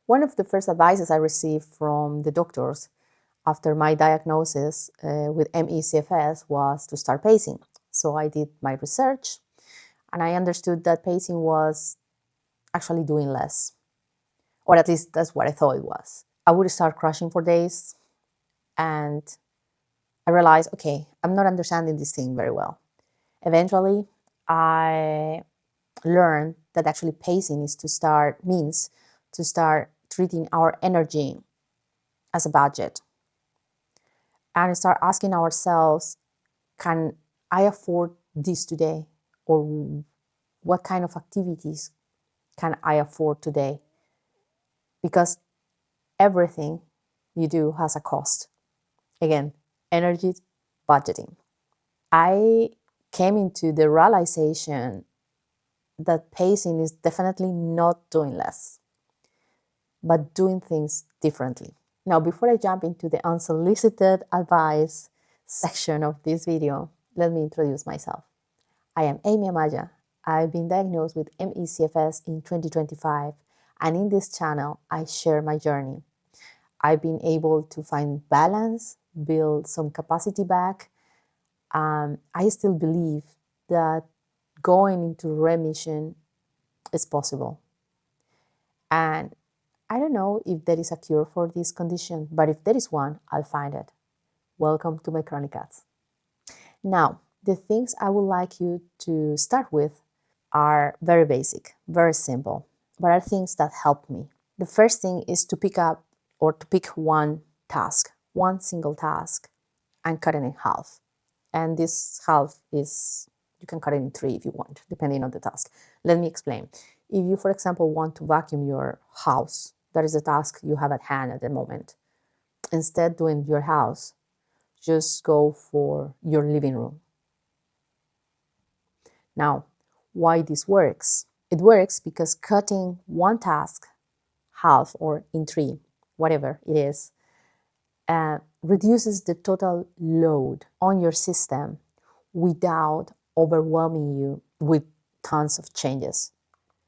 One of the first advices I received from the doctors after my diagnosis with MECFS was to start pacing. So I did my research and I understood that pacing was actually doing less, or at least that's what I thought it was. I would start crashing for days and I realized, okay, I'm not understanding this thing very well. Eventually, I learned that actually pacing means to start treating our energy as a budget and start asking ourselves, can I afford this today? Or what kind of activities can I afford today? Because everything you do has a cost. Again, energy budgeting. I came into the realization that pacing is definitely not doing less, but doing things differently. Now, before I jump into the unsolicited advice section of this video, let me introduce myself. I am Amy Amaya. I've been diagnosed with MECFS in 2025, and in this channel, I share my journey. I've been able to find balance, build some capacity back. I still believe that going into remission is possible. And I don't know if there is a cure for this condition, but if there is one, I'll find it. Welcome to my Chronicles. Now, the things I would like you to start with are very basic, very simple, but are things that help me. The first thing is to pick one task, one single task, and cut it in half. And this half is, you can cut it in three if you want, depending on the task. Let me explain. If you, for example, want to vacuum your house, that is a task you have at hand at the moment. Instead doing your house, just go for your living room. Now, why this works? It works because cutting one task half or in three, whatever it is, reduces the total load on your system without overwhelming you with tons of changes.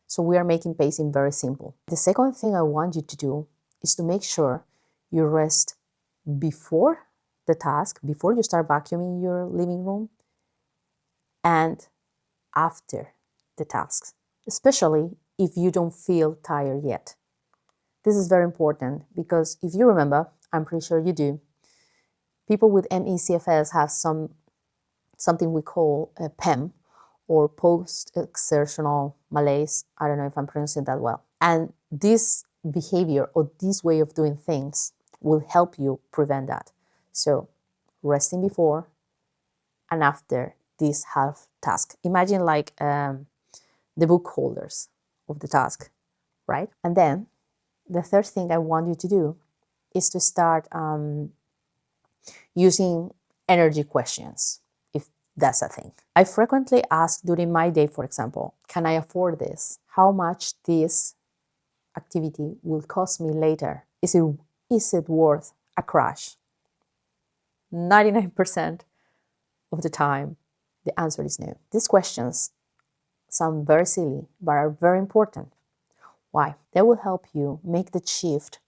So we are making pacing very simple. The second thing I want you to do is to make sure you rest before the task, before you start vacuuming your living room, and after the tasks, especially if you don't feel tired yet. This is very important because if you remember, I'm pretty sure you do, people with MECFS have something we call a PEM, or post-exertional malaise. I don't know if I'm pronouncing that well. And this behavior or this way of doing things will help you prevent that. So resting before and after this half task. Imagine like the book holders of the task, right? And then the third thing I want you to do is to start using energy questions, if that's a thing. I frequently ask during my day, for example, can I afford this? How much this activity will cost me later? Is it worth a crash? 99% of the time, the answer is no. These questions sound very silly, but are very important. Why? They will help you make the shift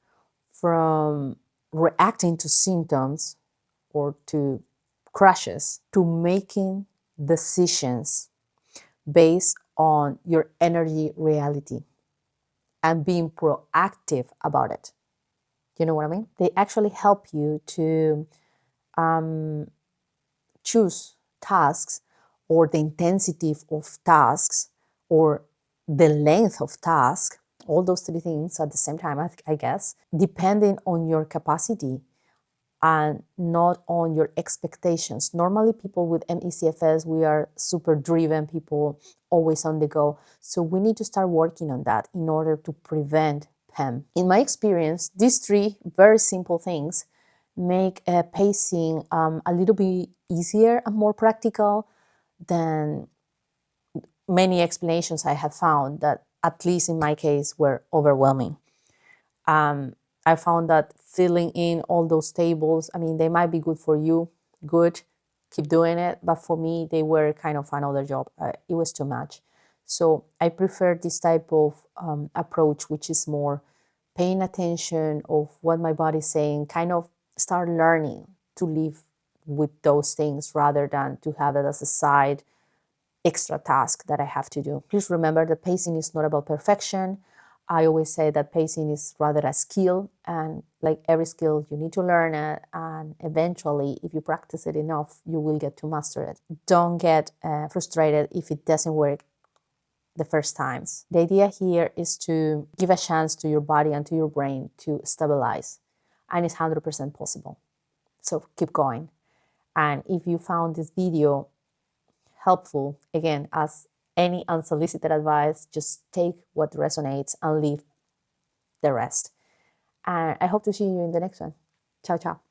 from reacting to symptoms or to crashes to making decisions based on your energy reality and being proactive about it. You know what I mean? They actually help you to choose tasks or the intensity of tasks or the length of task, all those three things at the same time, I guess, depending on your capacity and not on your expectations. Normally, people with MECFS, we are super driven people, always on the go. So we need to start working on that in order to prevent PEM. In my experience, these three very simple things make pacing a little bit easier and more practical than many explanations I have found that, at least in my case, were overwhelming. I found that filling in all those tables, I mean, they might be good for you, good, keep doing it. But for me, they were kind of another job. It was too much. So I prefer this type of approach, which is more paying attention of what my body is saying, kind of start learning to live with those things rather than to have it as a side extra task that I have to do. Please remember that pacing is not about perfection. I always say that pacing is rather a skill, and like every skill, you need to learn it, and eventually, if you practice it enough, you will get to master it. Don't get frustrated if it doesn't work the first times. The idea here is to give a chance to your body and to your brain to stabilize, and it's 100% possible. So keep going. And if you found this video helpful, again, as any unsolicited advice, just take what resonates and leave the rest. And I hope to see you in the next one. Ciao, ciao.